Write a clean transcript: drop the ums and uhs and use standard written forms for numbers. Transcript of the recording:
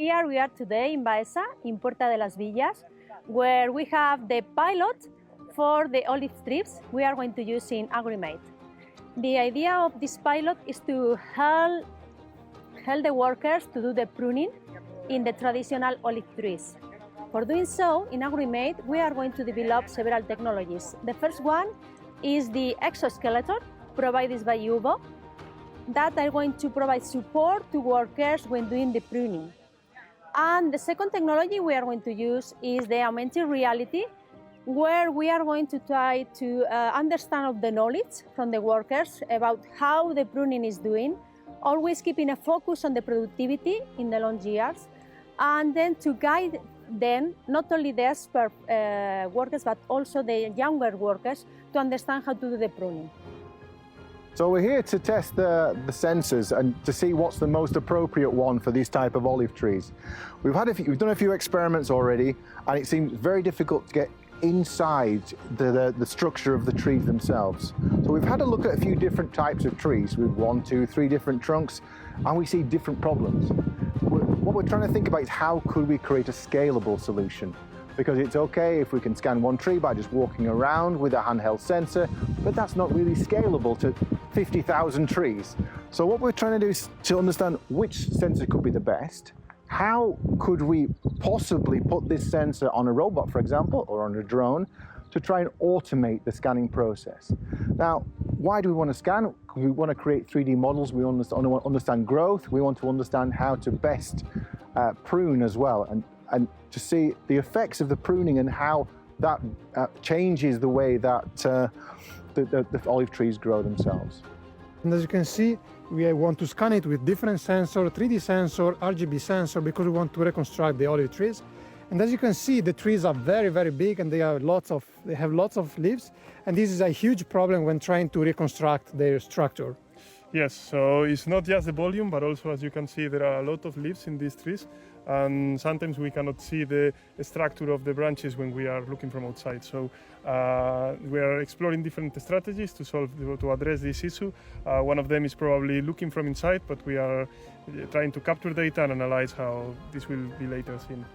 Here we are today in Baeza, in Puerta de las Villas, where we have the pilot for the olive trees we are going to use in AgRimate. The idea of this pilot is to help the workers to do the pruning in the traditional olive trees. For doing so, in AgRimate, we are going to develop several technologies. The first one is the exoskeleton provided by UVO that are going to provide support to workers when doing the pruning. And the second technology we are going to use is the augmented reality, where we are going to try to understand of the knowledge from the workers about how the pruning is doing, always keeping a focus on the productivity in the long years, and then to guide them, not only the expert workers, but also the younger workers, to understand how to do the pruning. So we're here to test the sensors and to see what's the most appropriate one for these type of olive trees. We've done a few experiments already, and it seems very difficult to get inside the structure of the trees themselves. So we've had a look at a few different types of trees with 1, 2, 3 different trunks, and we see different problems. What we're trying to think about is how could we create a scalable solution? Because it's okay if we can scan one tree by just walking around with a handheld sensor, but that's not really scalable to 50,000 trees. So what we're trying to do is to understand which sensor could be the best. How could we possibly put this sensor on a robot, for example, or on a drone, to try and automate the scanning process? Now, why do we want to scan? We want to create 3D models. We want to understand growth. We want to understand how to best prune as well, and to see the effects of the pruning and how that changes the way that the olive trees grow themselves. And as you can see, we want to scan it with different sensor, 3D sensor, RGB sensor, because we want to reconstruct the olive trees. And as you can see, the trees are very, very big, and they have lots of leaves. And this is a huge problem when trying to reconstruct their structure. Yes, so it's not just the volume, but also, as you can see, there are a lot of leaves in these trees, and sometimes we cannot see the structure of the branches when we are looking from outside. So we are exploring different strategies to address this issue. One of them is probably looking from inside, but we are trying to capture data and analyze how this will be later seen.